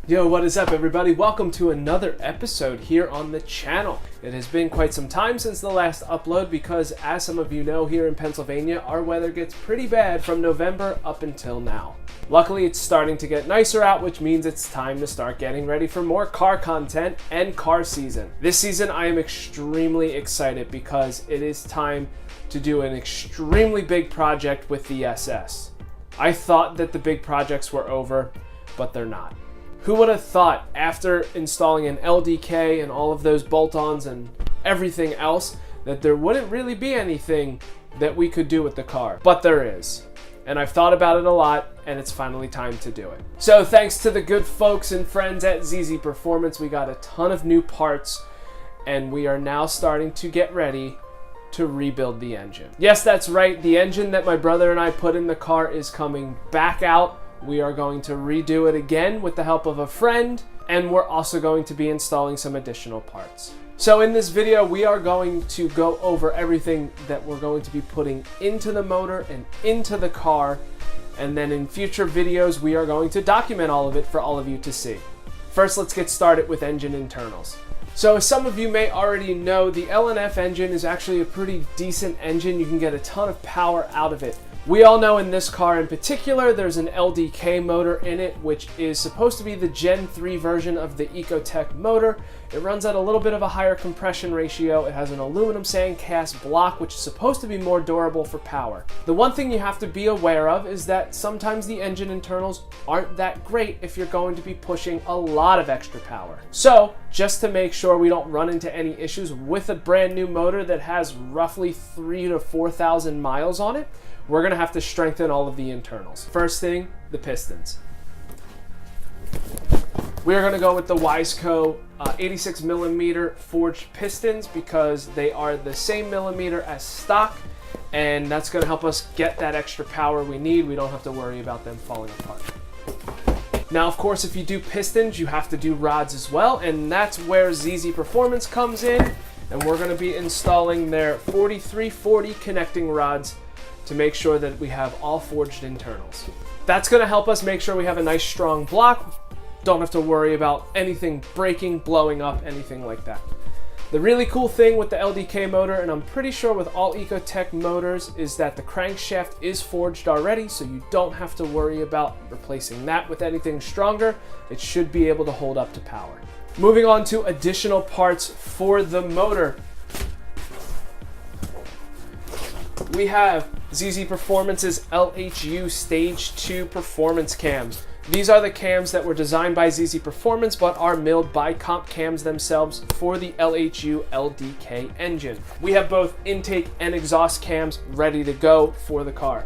Yo, what is up everybody? Welcome to another episode here on the channel. It has been quite some time since the last upload because, as some of you know, here in Pennsylvania, our weather gets pretty bad from November up until now. Luckily, it's starting to get nicer out, which means it's time to start getting ready for more car content and car season. This season, I am extremely excited because it is time to do an extremely big project with the SS. I thought that the big projects were over, but they're not. Who would have thought, after installing an LDK and all of those bolt-ons and everything else, that there wouldn't really be anything that we could do with the car? But there is. And I've thought about it a lot, and it's finally time to do it. So thanks to the good folks and friends at ZZ Performance, we got a ton of new parts, and we are now starting to get ready to rebuild the engine. Yes, that's right. The engine that my brother and I put in the car is coming back out. We are going to redo it again with the help of a friend, and we're also going to be installing some additional parts. So in this video, we are going to go over everything that we're going to be putting into the motor and into the car, and then in future videos, we are going to document all of it for all of you to see. First, let's get started with engine internals. So as some of you may already know, the LNF engine is actually a pretty decent engine. You can get a ton of power out of it. We all know in this car in particular, there's an LDK motor in it, which is supposed to be the Gen 3 version of the Ecotec motor. It runs at a little bit of a higher compression ratio. It has an aluminum sandcast block, which is supposed to be more durable for power. The one thing you have to be aware of is that sometimes the engine internals aren't that great if you're going to be pushing a lot of extra power. So just to make sure we don't run into any issues with a brand new motor that has roughly 3,000 to 4,000 miles on it, we're going to have to strengthen all of the internals. First thing, the pistons. We're going to go with the Wiseco 86 millimeter forged pistons because they are the same millimeter as stock, and that's going to help us get that extra power we need. We don't have to worry about them falling apart. Now, of course, if you do pistons, you have to do rods as well, and that's where ZZ Performance comes in, and we're going to be installing their 4340 connecting rods to make sure that we have all forged internals. That's going to help us make sure we have a nice strong block. Don't have to worry about anything breaking, blowing up, anything like that. The really cool thing with the LDK motor, and I'm pretty sure with all Ecotec motors, is that the crankshaft is forged already, so you don't have to worry about replacing that with anything stronger. It should be able to hold up to power. Moving on to additional parts for the motor. We have ZZ Performance's LHU Stage 2 performance cams. These are the cams that were designed by ZZ Performance but are milled by Comp Cams themselves for the LHU LDK engine. We have both intake and exhaust cams ready to go for the car.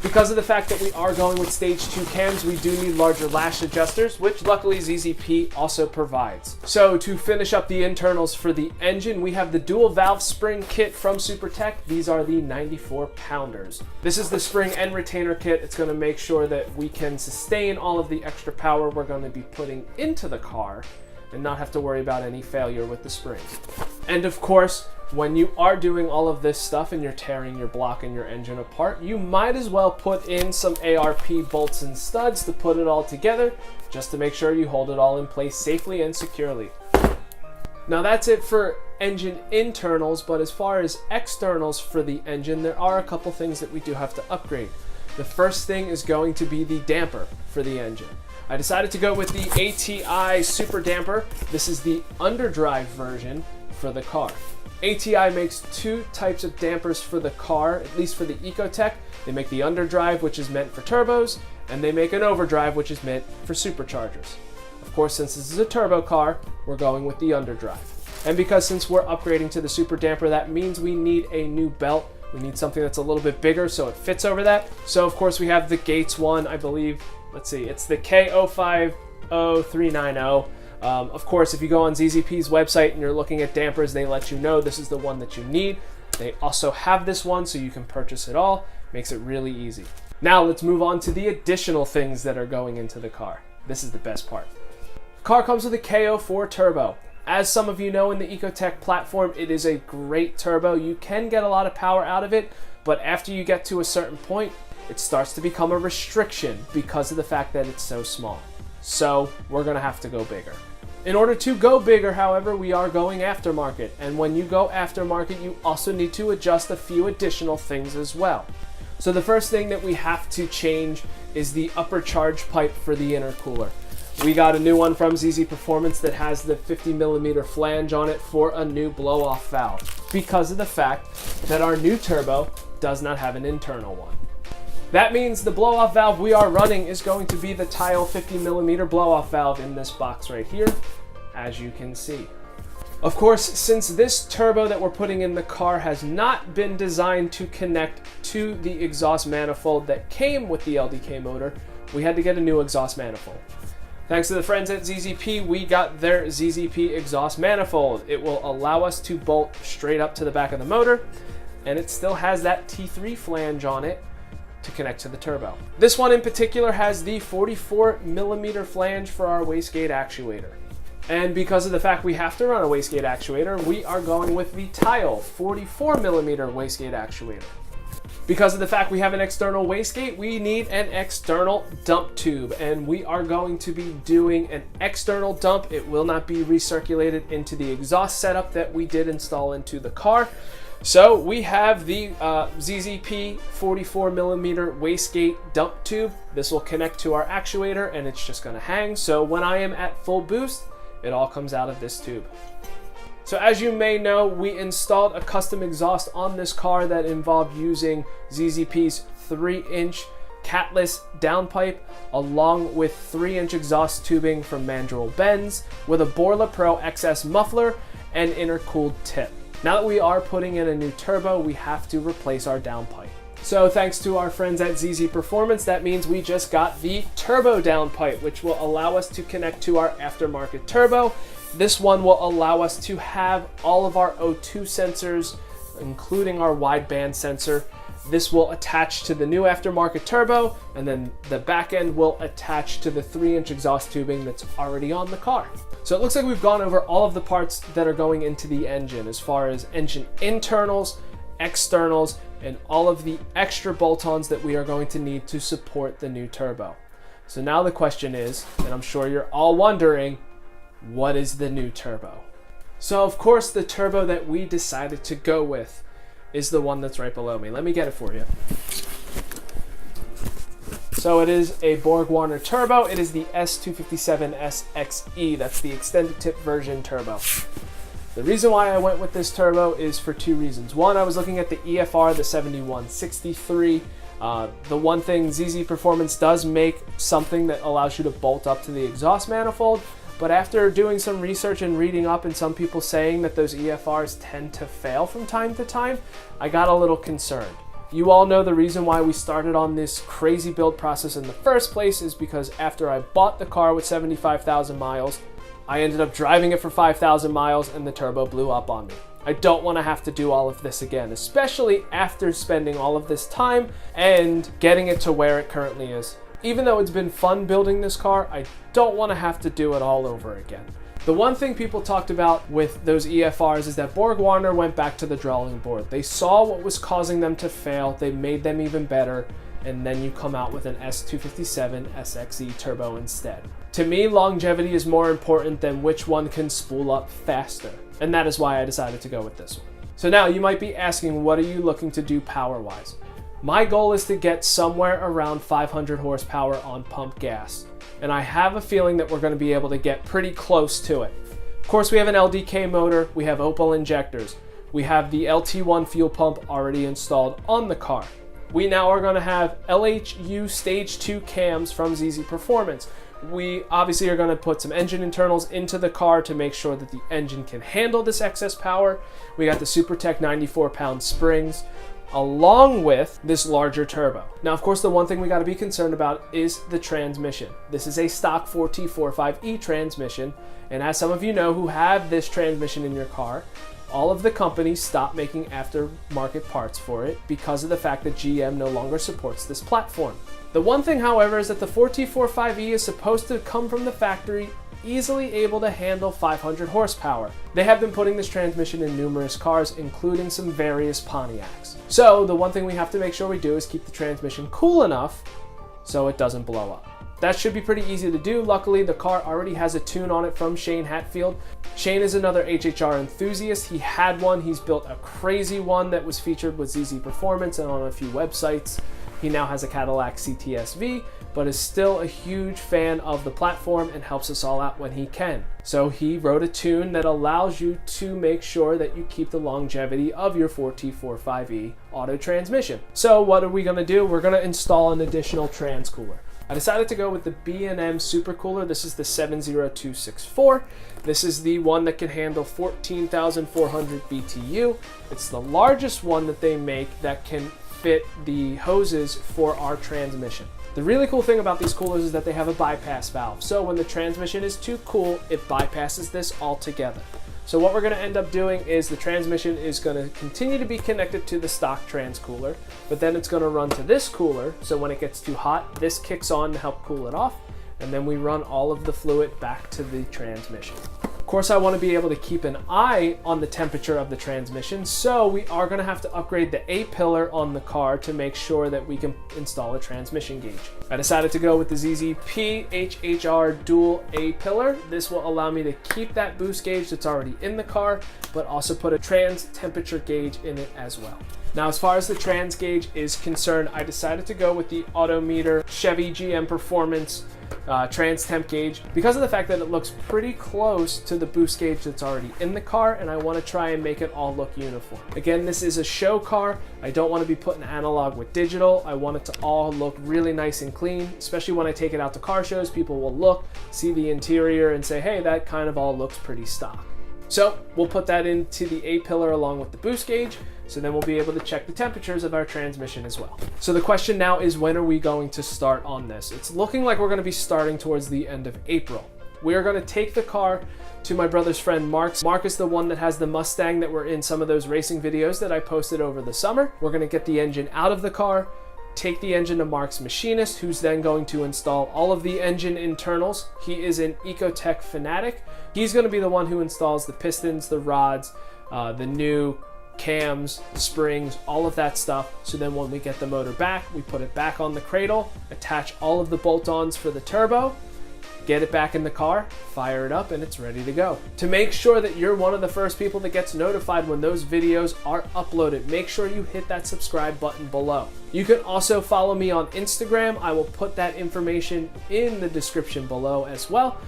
Because of the fact that we are going with Stage 2 cams, we do need larger lash adjusters, which luckily ZZP also provides. So to finish up the internals for the engine, we have the dual valve spring kit from Supertech. These are the 94 pounders. This is the spring and retainer kit. It's going to make sure that we can sustain all of the extra power we're going to be putting into the car and not have to worry about any failure with the springs. And of course, when you are doing all of this stuff and you're tearing your block and your engine apart, you might as well put in some ARP bolts and studs to put it all together, just to make sure you hold it all in place safely and securely. Now that's it for engine internals, but as far as externals for the engine, there are a couple things that we do have to upgrade. The first thing is going to be the damper for the engine. I decided to go with the ATI Super Damper. This is the underdrive version for the car. ATI makes two types of dampers for the car, at least for the Ecotec. They make the underdrive, which is meant for turbos, and they make an overdrive, which is meant for superchargers. Of course, since this is a turbo car, we're going with the underdrive. And because since we're upgrading to the super damper, that means we need a new belt. We need something that's a little bit bigger so it fits over that. So of course we have the Gates one, I believe. Let's see, it's the K050390. Of course, if you go on ZZP's website and you're looking at dampers, they let you know this is the one that you need. They also have this one, so you can purchase it all. Makes it really easy. Now let's move on to the additional things that are going into the car. This is the best part. The car comes with a K04 turbo. As some of you know, in the Ecotec platform, it is a great turbo. You can get a lot of power out of it, but after you get to a certain point, it starts to become a restriction because of the fact that it's so small. So we're gonna have to go bigger. In order to go bigger, however, we are going aftermarket. And when you go aftermarket, you also need to adjust a few additional things as well. So the first thing that we have to change is the upper charge pipe for the intercooler. We got a new one from ZZ Performance that has the 50mm flange on it for a new blow-off valve, because of the fact that our new turbo does not have an internal one. That means the blow-off valve we are running is going to be the Tile 50mm blow-off valve in this box right here, as you can see. Of course, since this turbo that we're putting in the car has not been designed to connect to the exhaust manifold that came with the LDK motor, we had to get a new exhaust manifold. Thanks to the friends at ZZP, we got their ZZP exhaust manifold. It will allow us to bolt straight up to the back of the motor, and it still has that T3 flange on it to connect to the turbo. This one in particular has the 44mm flange for our wastegate actuator. And because of the fact we have to run a wastegate actuator, we are going with the Tile 44mm wastegate actuator. Because of the fact we have an external wastegate, we need an external dump tube, and we are going to be doing an external dump. It will not be recirculated into the exhaust setup that we did install into the car. So we have the ZZP 44mm wastegate dump tube. This will connect to our actuator, and it's just gonna hang. So when I am at full boost, it all comes out of this tube. So as you may know, we installed a custom exhaust on this car that involved using ZZP's 3-inch catless downpipe along with 3-inch exhaust tubing from Mandrel-Benz with a Borla Pro XS muffler and intercooled tip. Now that we are putting in a new turbo, we have to replace our downpipe. So thanks to our friends at ZZ Performance, that means we just got the turbo downpipe, which will allow us to connect to our aftermarket turbo. This one will allow us to have all of our O2 sensors, including our wideband sensor. This will attach to the new aftermarket turbo, and then the back end will attach to the 3-inch exhaust tubing that's already on the car. So it looks like we've gone over all of the parts that are going into the engine, as far as engine internals, externals, and all of the extra bolt-ons that we are going to need to support the new turbo. So now the question is, and I'm sure you're all wondering, what is the new turbo? So of course the turbo that we decided to go with is the one that's right below me. Let me get it for you. So it is a BorgWarner turbo. It is the S257 SXE. That's the extended tip version turbo. The reason why I went with this turbo is for two reasons. One, I was looking at the EFR, the 7163. The one thing ZZ Performance does make something that allows you to bolt up to the exhaust manifold, but after doing some research and reading up and some people saying that those EFRs tend to fail from time to time, I got a little concerned. You all know the reason why we started on this crazy build process in the first place is because after I bought the car with 75,000 miles, I ended up driving it for 5,000 miles and the turbo blew up on me. I don't want to have to do all of this again, especially after spending all of this time and getting it to where it currently is. Even though it's been fun building this car, I don't want to have to do it all over again. The one thing people talked about with those EFRs is that BorgWarner went back to the drawing board. They saw what was causing them to fail, they made them even better, and then you come out with an S257 SXE turbo instead. To me, longevity is more important than which one can spool up faster, and that is why I decided to go with this one. So now you might be asking, what are you looking to do power-wise? My goal is to get somewhere around 500 horsepower on pump gas, and I have a feeling that we're going to be able to get pretty close to it. Of course, we have an LDK motor, we have Opel injectors, we have the LT1 fuel pump already installed on the car. We now are going to have LHU Stage 2 cams from ZZ Performance. We obviously are going to put some engine internals into the car to make sure that the engine can handle this excess power. We got the SuperTech 94-pound springs, along with this larger turbo. Now, of course, the one thing we got to be concerned about is the transmission. This is a stock 4T45E transmission, and as some of you know who have this transmission in your car, all of the companies stopped making aftermarket parts for it because of the fact that GM no longer supports this platform. The one thing, however, is that the 4T45E is supposed to come from the factory easily able to handle 500 horsepower. They have been putting this transmission in numerous cars, including some various Pontiacs. So the one thing we have to make sure we do is keep the transmission cool enough so it doesn't blow up. that should be pretty easy to do. Luckily, the car already has a tune on it from Shane Hatfield. Shane is another HHR enthusiast. He had one. He's built a crazy one that was featured with ZZ Performance and on a few websites. He now has a Cadillac CTS-V, but is still a huge fan of the platform and helps us all out when he can. So he wrote a tune that allows you to make sure that you keep the longevity of your 4T45E auto transmission. So what are we gonna do? We're gonna install an additional trans cooler. I decided to go with the B&M Super Cooler. This is the 70264. This is the one that can handle 14,400 BTU. It's the largest one that they make that can fit the hoses for our transmission. The really cool thing about these coolers is that they have a bypass valve. So when the transmission is too cool, it bypasses this altogether. So what we're going to end up doing is the transmission is going to continue to be connected to the stock trans cooler, but then it's going to run to this cooler. So when it gets too hot, this kicks on to help cool it off, and then we run all of the fluid back to the transmission. Of course, I want to be able to keep an eye on the temperature of the transmission, so we are going to have to upgrade the A-pillar on the car to make sure that we can install a transmission gauge. I decided to go with the ZZP HHR dual A-pillar. This will allow me to keep that boost gauge that's already in the car, but also put a trans temperature gauge in it as well. Now, as far as the trans gauge is concerned, I decided to go with the Autometer Chevy GM Performance trans temp gauge because of the fact that it looks pretty close to the boost gauge that's already in the car, and I want to try and make it all look uniform. Again, this is a show car. I don't want to be putting analog with digital. I want it to all look really nice and clean, especially when I take it out to car shows. People will look, see the interior, and say, hey, that kind of all looks pretty stock. So we'll put that into the A-pillar along with the boost gauge, so then we'll be able to check the temperatures of our transmission as well. So the question now is, when are we going to start on this? It's looking like we're going to be starting towards the end of April. We are going to take the car to my brother's friend Mark's. Mark is the one that has the Mustang that were in some of those racing videos that I posted over the summer. We're going to get the engine out of the car, take the engine to Mark's machinist, who's then going to install all of the engine internals. He is an Ecotech fanatic. He's going to be the one who installs the pistons, the rods, the new cams, springs, all of that stuff. So then when we get the motor back, we put it back on the cradle, attach all of the bolt-ons for the turbo, get it back in the car, fire it up, and it's ready to go. To make sure that you're one of the first people that gets notified when those videos are uploaded, make sure you hit that subscribe button below. You can also follow me on Instagram. I will put that information in the description below as well.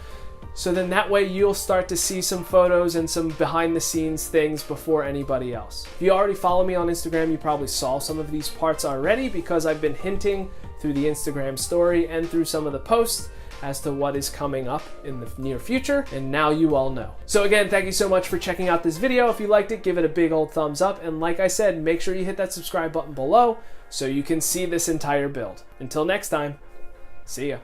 So then that way you'll start to see some photos and some behind the scenes things before anybody else. If you already follow me on Instagram, you probably saw some of these parts already because I've been hinting through the Instagram story and through some of the posts as to what is coming up in the near future, and now you all know. So again, thank you so much for checking out this video. If you liked it, give it a big old thumbs up, and like I said, make sure you hit that subscribe button below so you can see this entire build. Until next time, see ya.